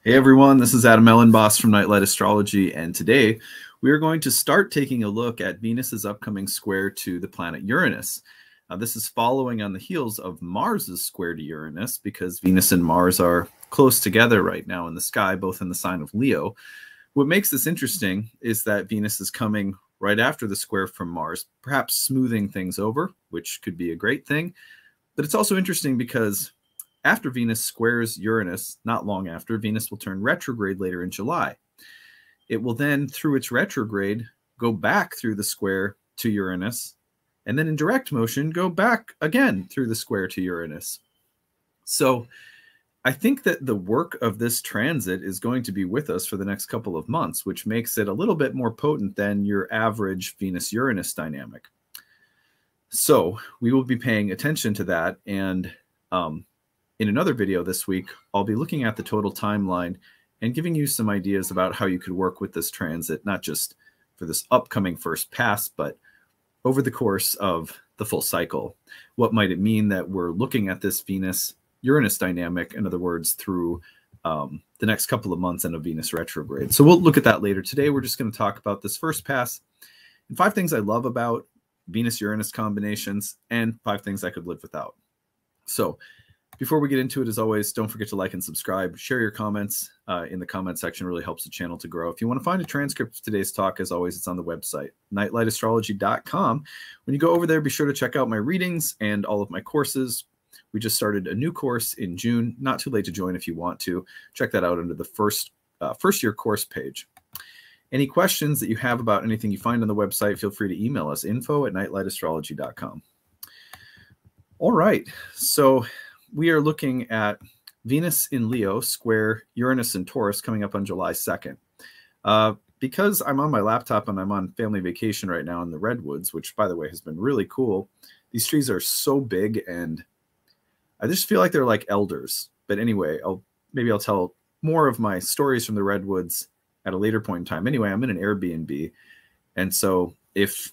Hey everyone, this is Elenbaas from Nightlight Astrology, and today we are going to start taking a look at Venus's upcoming square to the planet Uranus. This is following on the heels of Mars's square to Uranus, because Venus and Mars are close together right now in the sky, both in the sign of Leo. What makes this interesting is that Venus is coming right after the square from Mars, perhaps smoothing things over, which could be a great thing. But it's also interesting because after Venus squares Uranus, not long after, Venus will turn retrograde later in July. It will then, through its retrograde, go back through the square to Uranus, and then in direct motion, go back again through the square to Uranus. So I think that the work of this transit is going to be with us for the next couple of months, which makes it a little bit more potent than your average Venus-Uranus dynamic. So we will be paying attention to that, and in another video this week, I'll be looking at the total timeline and giving you some ideas about how you could work with this transit, not just for this upcoming first pass, but over the course of the full cycle. What might it mean that we're looking at this Venus-Uranus dynamic, in other words, through the next couple of months and a Venus retrograde? So we'll look at that later. Today, we're just going to talk about this first pass and 5 things I love about Venus-Uranus combinations and 5 things I could live without. So before we get into it, as always, don't forget to like and subscribe. Share your comments in the comment section. It really helps the channel to grow. If you want to find a transcript of today's talk, as always, it's on the website, nightlightastrology.com. When you go over there, be sure to check out my readings and all of my courses. We just started a new course in June. Not too late to join if you want to. Check that out under the first year course page. Any questions that you have about anything you find on the website, feel free to email us, info@nightlightastrology.com. All right, so we are looking at Venus in Leo square Uranus in Taurus coming up on July 2nd. Because I'm on my laptop and I'm on family vacation right now in the Redwoods, which, by the way, has been really cool. These trees are so big, and I just feel like they're like elders. But anyway, maybe I'll tell more of my stories from the Redwoods at a later point in time. Anyway, I'm in an Airbnb, and so if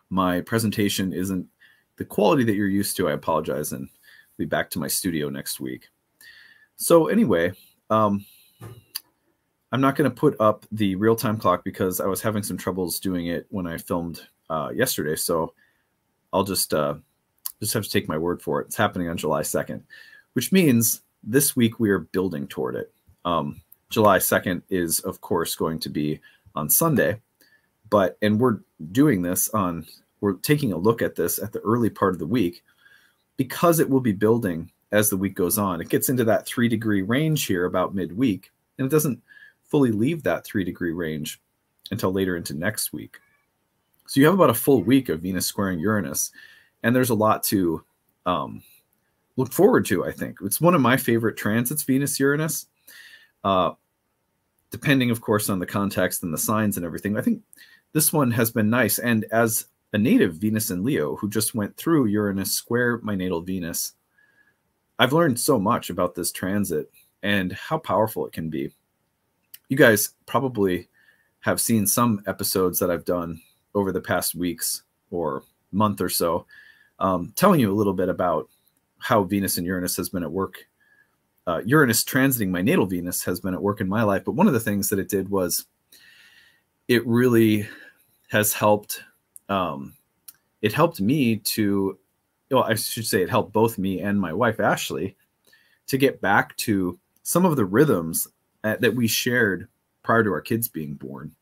my presentation isn't the quality that you're used to, I apologize, and be back to my studio next week. So anyway, I'm not going to put up the real-time clock because I was having some troubles doing it when I filmed yesterday. So I'll just have to take my word for it. It's happening on July 2nd, which means this week we are building toward it. July 2nd is, of course, going to be on Sunday, and we're doing this we're taking a look at this at the early part of the week, because it will be building as the week goes on. It gets into that 3-degree range here about midweek, and it doesn't fully leave that 3-degree range until later into next week. So you have about a full week of Venus squaring Uranus, and there's a lot to look forward to, I think. It's one of my favorite transits, Venus-Uranus, depending, of course, on the context and the signs and everything. I think this one has been nice, and as a native Venus in Leo who just went through Uranus square my natal Venus, I've learned so much about this transit and how powerful it can be. You guys probably have seen some episodes that I've done over the past weeks or month or so, telling you a little bit about how Venus and Uranus has been at work. Uranus transiting my natal Venus has been at work in my life, but one of the things that it did was it really has helped. It helped me to, well, I should say it helped both me and my wife, Ashley, to get back to some of the rhythms that we shared prior to our kids being born,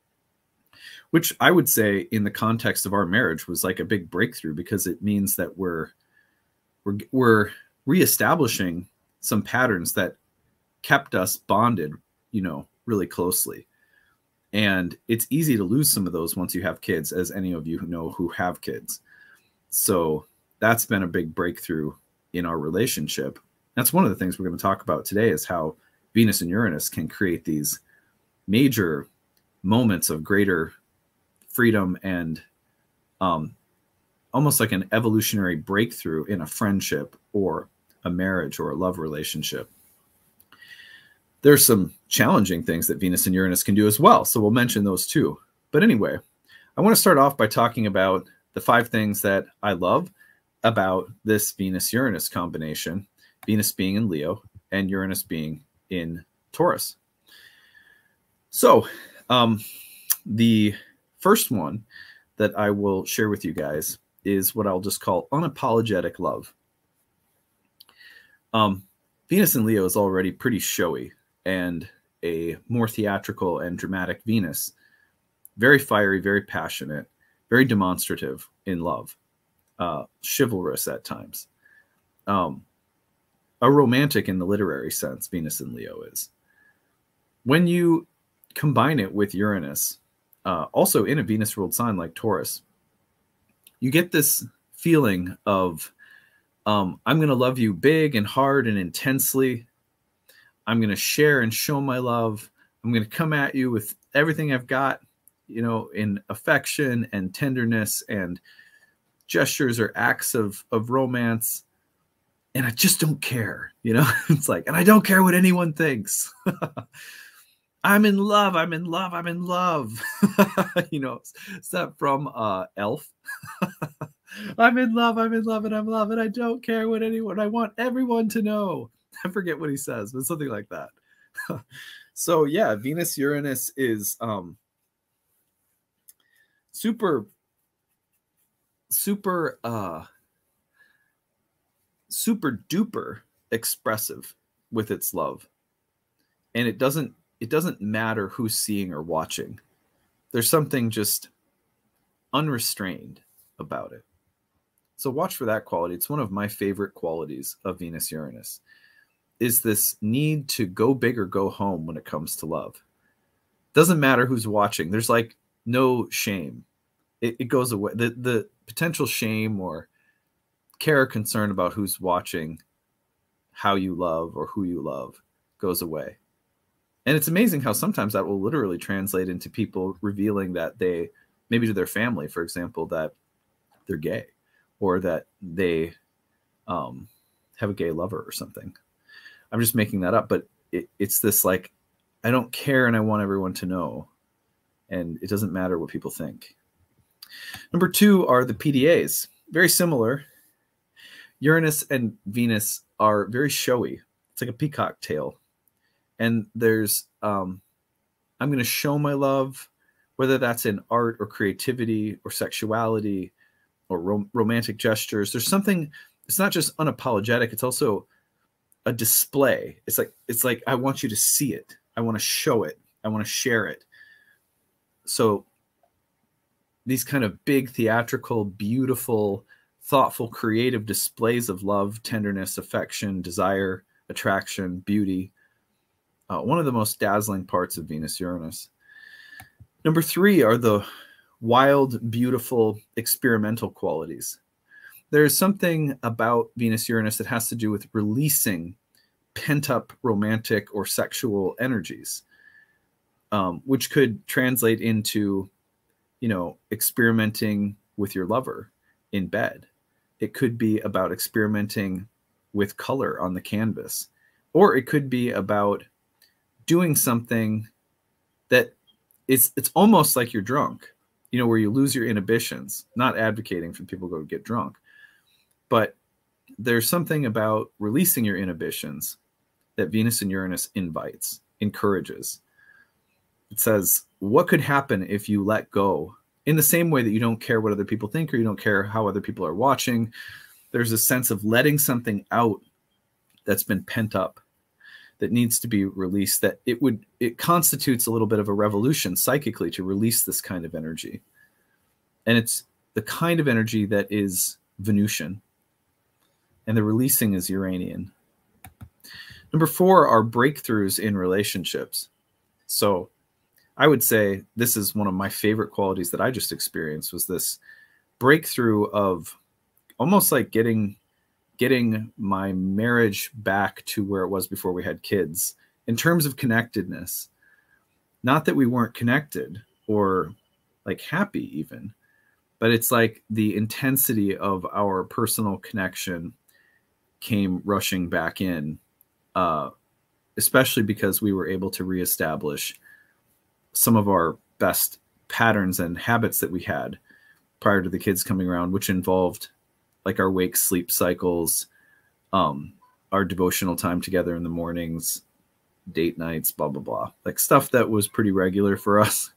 which I would say in the context of our marriage was like a big breakthrough, because it means that we're reestablishing some patterns that kept us bonded, really closely. And it's easy to lose some of those once you have kids, as any of you who know who have kids. So that's been a big breakthrough in our relationship. That's one of the things we're going to talk about today, is how Venus and Uranus can create these major moments of greater freedom and almost like an evolutionary breakthrough in a friendship or a marriage or a love relationship. There's some challenging things that Venus and Uranus can do as well, so we'll mention those too. But anyway, I want to start off by talking about the 5 things that I love about this Venus-Uranus combination, Venus being in Leo and Uranus being in Taurus. So the first one that I will share with you guys is what I'll just call unapologetic love. Venus in Leo is already pretty showy, and a more theatrical and dramatic Venus, very fiery, very passionate, very demonstrative in love, chivalrous at times. A romantic in the literary sense, Venus in Leo is. When you combine it with Uranus, also in a Venus ruled sign like Taurus, you get this feeling of, I'm going to love you big and hard and intensely. I'm going to share and show my love. I'm going to come at you with everything I've got, you know, in affection and tenderness and gestures or acts of romance. And I just don't care, you know. It's like, and I don't care what anyone thinks. I'm in love. I'm in love. I'm in love. You know, is that from Elf? I'm in love. I'm in love, and I'm love, and I don't care what anyone. I want everyone to know. I forget what he says, but something like that. So yeah, Venus Uranus is super duper expressive with its love, and it doesn't matter who's seeing or watching. There's something just unrestrained about it. So watch for that quality. It's one of my favorite qualities of Venus Uranus, is this need to go big or go home when it comes to love. Doesn't matter who's watching. There's like no shame. It goes away. The potential shame or care or concern about who's watching how you love or who you love goes away. And it's amazing how sometimes that will literally translate into people revealing that they, maybe to their family, for example, that they're gay, or that they have a gay lover or something. I'm just making that up, but it's this like, I don't care and I want everyone to know, and it doesn't matter what people think. Number 2 are the PDAs. Very similar. Uranus and Venus are very showy. It's like a peacock tail. And there's, I'm going to show my love, whether that's in art or creativity or sexuality or romantic gestures. There's something, it's not just unapologetic, it's also a display. It's like I want you to see it. I want to show it. I want to share it. So these kind of big, theatrical, beautiful, thoughtful, creative displays of love, tenderness, affection, desire, attraction, beauty. One of the most dazzling parts of Venus Uranus. Number 3 are the wild, beautiful, experimental qualities. There's something about Venus Uranus that has to do with releasing pent-up romantic or sexual energies, which could translate into, you know, experimenting with your lover in bed. It could be about experimenting with color on the canvas, or it could be about doing something that it's almost like you're drunk, you know, where you lose your inhibitions. Not advocating for people to go get drunk, but there's something about releasing your inhibitions that Venus and Uranus invites, encourages. It says, what could happen if you let go? In the same way that you don't care what other people think, or you don't care how other people are watching, there's a sense of letting something out that's been pent up, that needs to be released, that it constitutes a little bit of a revolution psychically to release this kind of energy. And it's the kind of energy that is Venusian, and the releasing is Uranian. Number 4 are breakthroughs in relationships. So I would say this is one of my favorite qualities that I just experienced, was this breakthrough of almost like getting my marriage back to where it was before we had kids in terms of connectedness. Not that we weren't connected or like happy even, but it's like the intensity of our personal connection came rushing back in, especially because we were able to reestablish some of our best patterns and habits that we had prior to the kids coming around, which involved like our wake sleep cycles, our devotional time together in the mornings, date nights, blah, blah, blah. Like stuff that was pretty regular for us.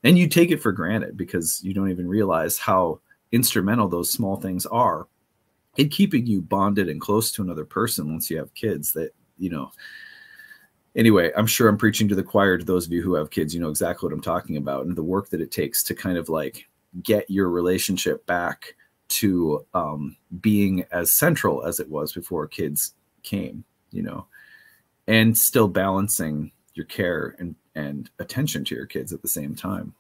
And you take it for granted because you don't even realize how instrumental those small things are in keeping you bonded and close to another person once you have kids. That, you know, anyway, I'm sure I'm preaching to the choir. To those of you who have kids, you know exactly what I'm talking about, and the work that it takes to kind of like get your relationship back to being as central as it was before kids came, you know, and still balancing your care and attention to your kids at the same time.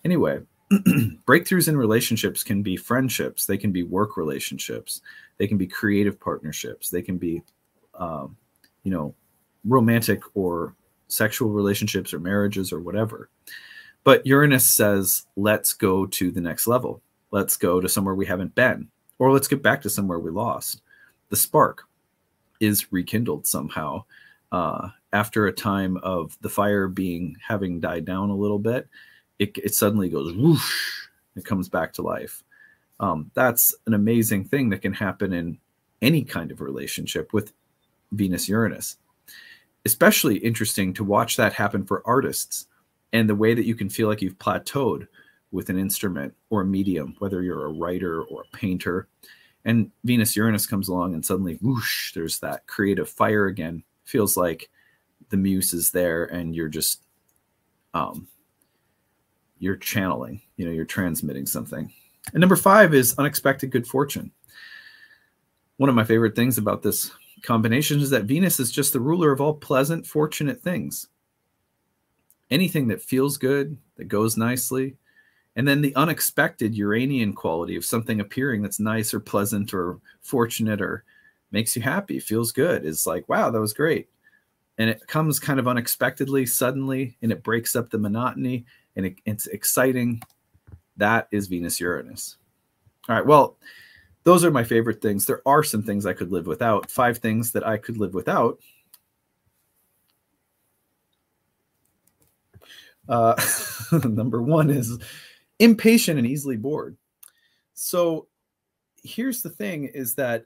Anyway, breakthroughs in relationships can be friendships. They can be work relationships. They can be creative partnerships. They can be, you know, romantic or sexual relationships or marriages or whatever. But Uranus says, let's go to the next level. Let's go to somewhere we haven't been, or let's get back to somewhere we lost. The spark is rekindled somehow. After a time of the fire having died down a little bit, it suddenly goes whoosh. It comes back to life. That's an amazing thing that can happen in any kind of relationship with Venus-Uranus. Especially interesting to watch that happen for artists, and the way that you can feel like you've plateaued with an instrument or a medium, whether you're a writer or a painter. And Venus-Uranus comes along and suddenly whoosh, there's that creative fire again. Feels like the muse is there and you're just, you're channeling, you know, you're transmitting something. And number 5 is unexpected good fortune. One of my favorite things about this combination is that Venus is just the ruler of all pleasant, fortunate things. Anything that feels good, that goes nicely. And then the unexpected Uranian quality of something appearing that's nice or pleasant or fortunate or makes you happy, feels good, is like, wow, that was great. And it comes kind of unexpectedly, suddenly, and it breaks up the monotony, and it's exciting. That is Venus-Uranus. All right, well, those are my favorite things. There are some things I could live without. 5 things that I could live without. Number 1 is impatient and easily bored. So here's the thing, is that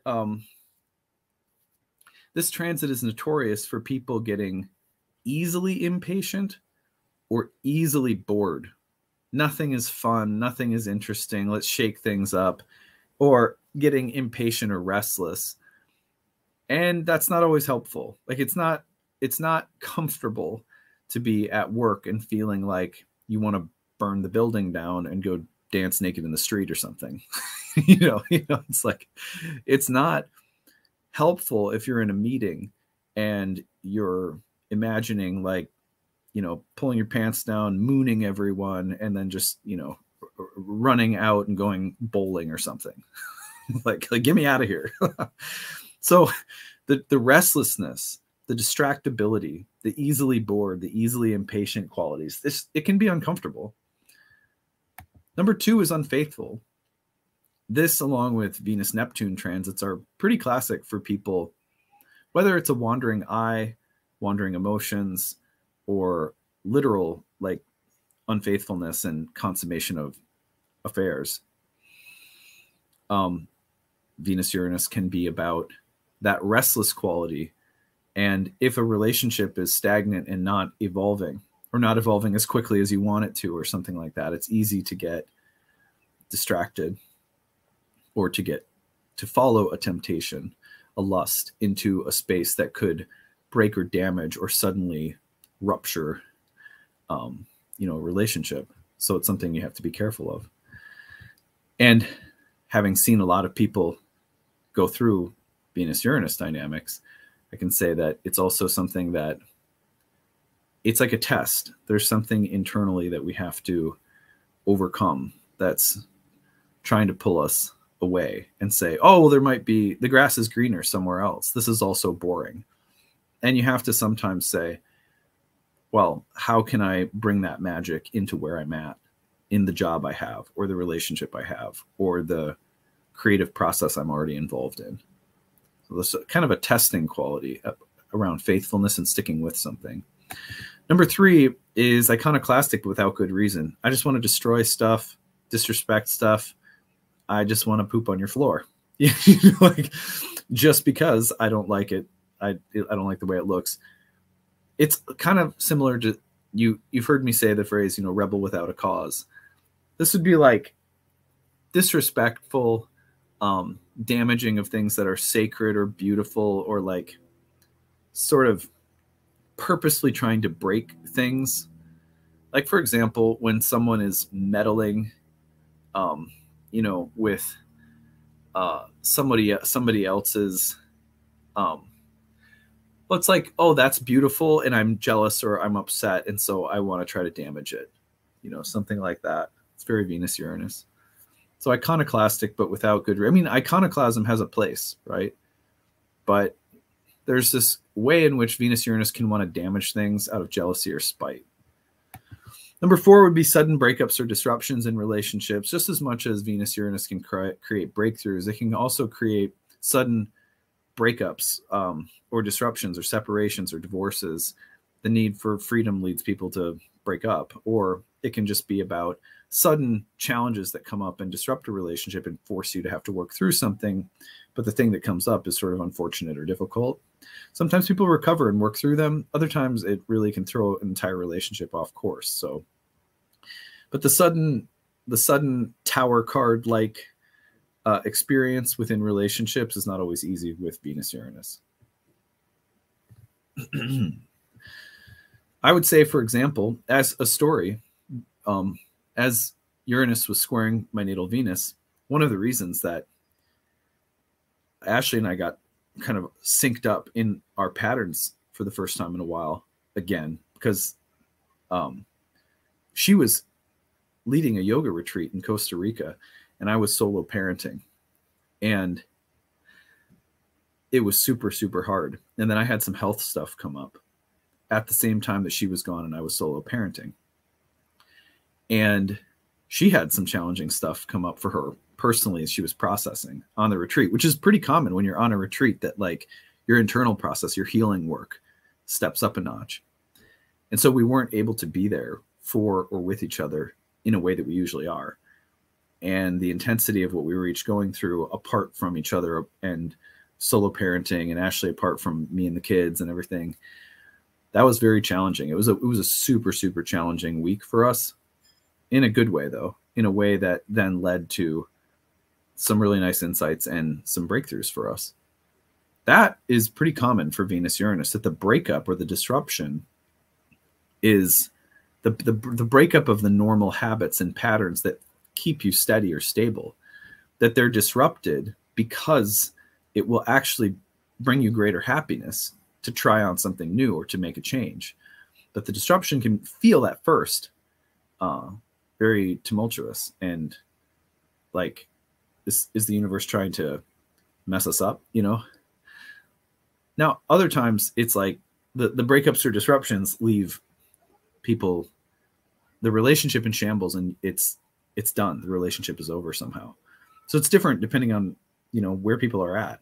this transit is notorious for people getting easily impatient or easily bored. Nothing is fun. Nothing is interesting. Let's shake things up. Or getting impatient or restless. And that's not always helpful. Like it's not comfortable to be at work and feeling like you want to burn the building down and go dance naked in the street or something. you know, it's like, it's not helpful if you're in a meeting and you're imagining, like, you know, pulling your pants down, mooning everyone, and then just, you know, running out and going bowling or something. like get me out of here. So the restlessness, the distractibility, the easily bored, the easily impatient qualities, it can be uncomfortable. Number 2 is unfaithful. This, along with Venus-Neptune transits, are pretty classic for people, whether it's a wandering eye, wandering emotions, or literal like unfaithfulness and consummation of affairs. Venus-Uranus can be about that restless quality. And if a relationship is stagnant and not evolving, or not evolving as quickly as you want it to, or something like that, it's easy to get distracted, or to follow a temptation, a lust, into a space that could break or damage or suddenly rupture, you know, a relationship. So it's something you have to be careful of. And having seen a lot of people go through Venus-Uranus dynamics, I can say that it's also something that it's like a test. There's something internally that we have to overcome that's trying to pull us away and say, oh, well, there might be, the grass is greener somewhere else. This is also boring. And you have to sometimes say, well, how can I bring that magic into where I'm at, in the job I have, or the relationship I have, or the creative process I'm already involved in? So this is kind of a testing quality around faithfulness and sticking with something. Number 3 is iconoclastic without good reason. I just want to destroy stuff, disrespect stuff. I just want to poop on your floor. Like, just because I don't like it. I don't like the way it looks. it's kind of similar to you've heard me say the phrase, rebel without a cause. This would be like disrespectful, damaging of things that are sacred or beautiful, or like sort of purposely trying to break things. Like, for example, when someone is meddling, with somebody else's, well, it's like, oh, that's beautiful, and I'm jealous or I'm upset, and so I want to try to damage it, something like that. It's very Venus Uranus. So iconoclastic, but without good. I mean, iconoclasm has a place, right? But there's this way in which Venus Uranus can want to damage things out of jealousy or spite. Number 4 would be sudden breakups or disruptions in relationships. Just as much as Venus Uranus can create breakthroughs, it can also create sudden breakups, or disruptions or separations or divorces. The need for freedom leads people to break up, or it can just be about sudden challenges that come up and disrupt a relationship and force you to have to work through something. But the thing that comes up is sort of unfortunate or difficult. Sometimes people recover and work through them. Other times it really can throw an entire relationship off course. So, but the sudden tower card like experience within relationships is not always easy with Venus Uranus. I would say, for example, as a story, as Uranus was squaring my natal Venus, one of the reasons that Ashley and I got kind of synced up in our patterns for the first time in a while again, because she was leading a yoga retreat in Costa Rica and I was solo parenting, and it was super, super hard. And then I had some health stuff come up at the same time that she was gone and I was solo parenting. And she had some challenging stuff come up for her personally as she was processing on the retreat, which is pretty common when you're on a retreat, that like your internal process, your healing work steps up a notch. And so we weren't able to be there for or with each other in a way that we usually are. And the intensity of what we were each going through apart from each other, and solo parenting, and Ashley apart from me and the kids and everything, that was very challenging. It was a super, super challenging week for us, in a good way though, in a way that then led to some really nice insights and some breakthroughs for us. That is pretty common for Venus Uranus, that the breakup or the disruption is the breakup of the normal habits and patterns that keep you steady or stable, that they're disrupted because it will actually bring you greater happiness to try on something new or to make a change. But the disruption can feel at first very tumultuous, and like, is the universe trying to mess us up, Now, other times it's like the breakups or disruptions leave people, the relationship in shambles, and it's done. The relationship is over somehow. So it's different depending on, where people are at.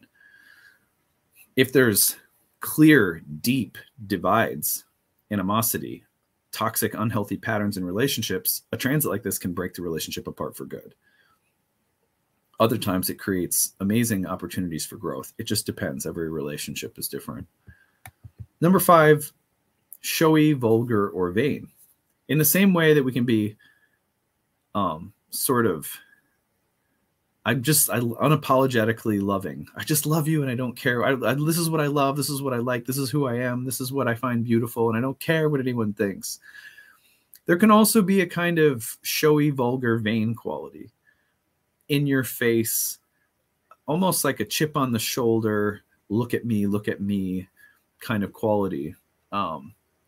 If there's clear, deep divides, animosity, toxic, unhealthy patterns in relationships, a transit like this can break the relationship apart for good. Other times it creates amazing opportunities for growth. It just depends. Every relationship is different. Number 5, showy, vulgar, or vain. In the same way that we can be sort of, I'm unapologetically loving. I just love you and I don't care. This is what I love. This is what I like. This is who I am. This is what I find beautiful, and I don't care what anyone thinks. There can also be a kind of showy, vulgar, vain quality. In your face, almost like a chip on the shoulder, look at me kind of quality.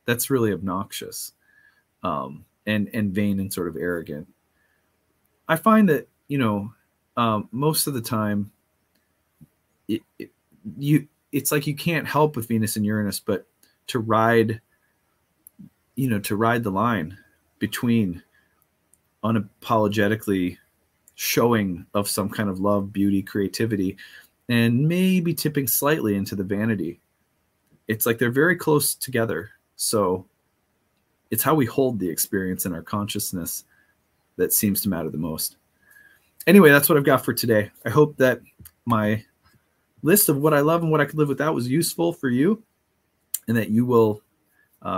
That's really obnoxious, and vain and sort of arrogant. I find that, most of the time it's like you can't help with Venus and Uranus, but to ride the line between unapologetically showing of some kind of love, beauty, creativity, and maybe tipping slightly into the vanity. It's like they're very close together. So it's how we hold the experience in our consciousness that seems to matter the most. Anyway, that's what I've got for today. I hope that my list of what I love and what I could live without was useful for you, and that you will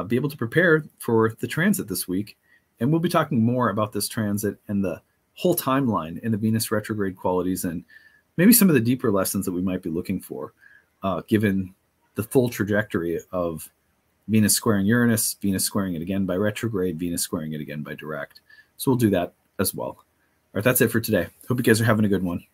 be able to prepare for the transit this week. And we'll be talking more about this transit and the whole timeline in the Venus retrograde qualities, and maybe some of the deeper lessons that we might be looking for, given the full trajectory of Venus squaring Uranus, Venus squaring it again by retrograde, Venus squaring it again by direct. So we'll do that as well. All right, that's it for today. Hope you guys are having a good one.